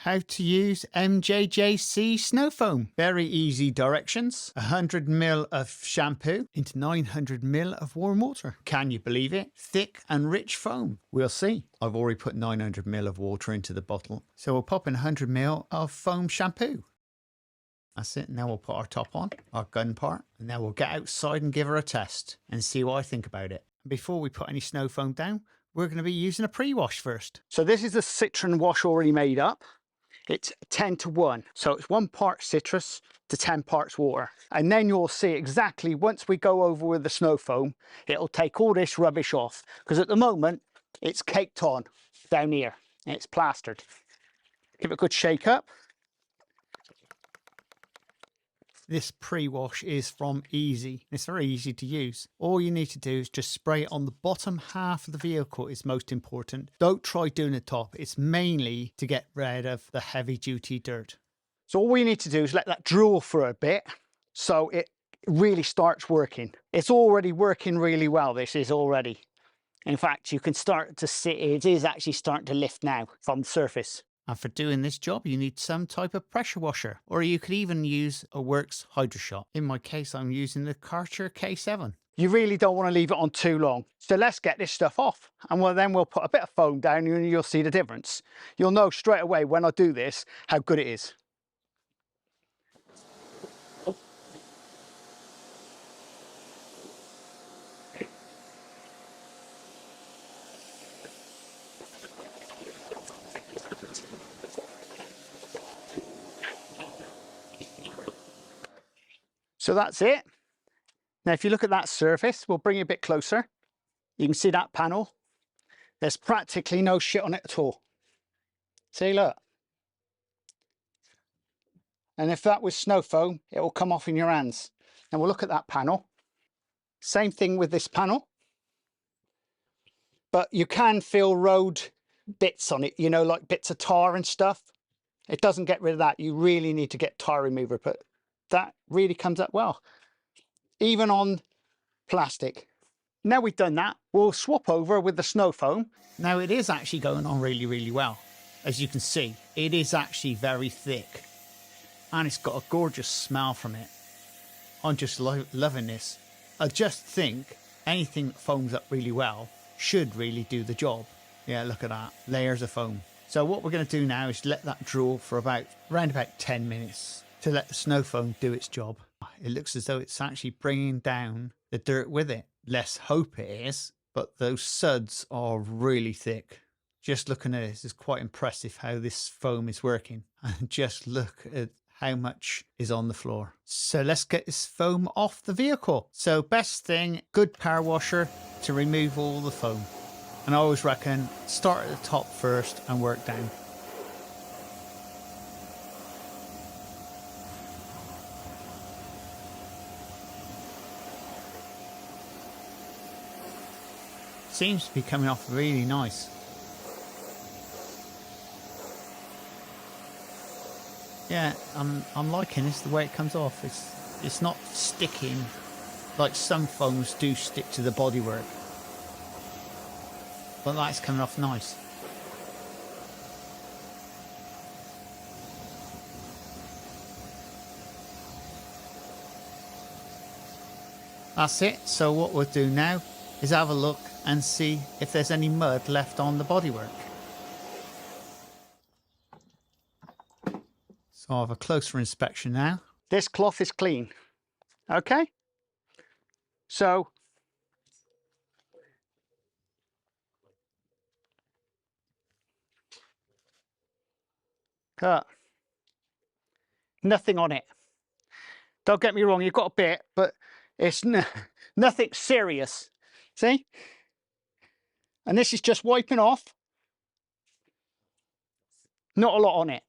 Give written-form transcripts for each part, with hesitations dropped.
how to use MJJC Snow Foam. Very easy directions. 100 ml of shampoo into 900 ml of warm water. Can you believe it? Thick and rich foam. We'll see. I've already put 900 ml of water into the bottle. So we'll pop in 100 ml of foam shampoo. That's it. Now we'll put our top on, our gun part, and now we'll get outside and give her a test and see what I think about it. Before we put any snow foam down, we're going to be using a pre-wash first. So this is the citron wash already made up. It's 10 to 1. So it's 1 part citrus to 10 parts water. And then you'll see exactly, once we go over with the snow foam, it'll take all this rubbish off. Because at the moment, it's caked on down here. And it's plastered. Give it a good shake up. This pre-wash is from Easy. It's very easy to use. All you need to do is just spray it on the bottom half of the vehicle is most important. Don't try doing the top. It's mainly to get rid of the heavy duty dirt. So all we need to do is let that drool for a bit so it really starts working. It's already working really well, this is already. In fact, you can start to see it is actually starting to lift now from the surface. And for doing this job, you need some type of pressure washer, or you could even use a Works Hydroshot. In my case, I'm using the Karcher K7. You really don't want to leave it on too long. So let's get this stuff off. And then we'll put a bit of foam down and you'll see the difference. You'll know straight away when I do this, how good it is. So that's it. Now, if you look at that surface, we'll bring it a bit closer. You can see that panel. There's practically no shit on it at all. See, look. And if that was snow foam, it will come off in your hands. And we'll look at that panel. Same thing with this panel. But you can feel road bits on it, you know, like bits of tar and stuff. It doesn't get rid of that. You really need to get tar remover, but that really comes up well, even on plastic. Now we've done that, we'll swap over with the snow foam. Now it is actually going on really, really well. As you can see, it is actually very thick and it's got a gorgeous smell from it. I'm just loving this. I just think anything that foams up really well should really do the job. Yeah, look at that, layers of foam. So what we're going to do now is let that drool for around about 10 minutes. To let the snow foam do its job. It looks as though it's actually bringing down the dirt with it. Let's hope it is, but those suds are really thick. Just looking at this is quite impressive how this foam is working. And just look at how much is on the floor. So let's get this foam off the vehicle. So best thing, good power washer to remove all the foam. And I always reckon start at the top first and work down. Seems to be coming off really nice. Yeah, I'm liking this, the way it comes off. It's not sticking like some foams do stick to the bodywork. But that's coming off nice. That's it. So what we'll do now is have a look and see if there's any mud left on the bodywork. So I'll have a closer inspection now. This cloth is clean. Okay. So nothing on it. Don't get me wrong, you've got a bit, but it's nothing serious. See? And this is just wiping off. Not a lot on it.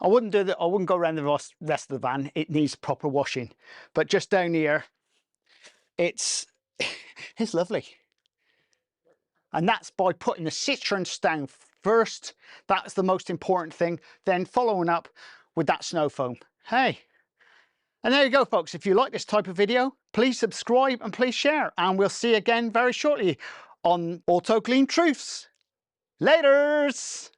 I wouldn't do that. I wouldn't go around the rest of the van. It needs proper washing. But just down here, it's lovely. And that's by putting the citrons down first. That's the most important thing. Then following up with that snow foam. Hey. And there you go, folks. If you like this type of video, please subscribe and please share. And we'll see you again very shortly on Auto Clean Truths. Laters!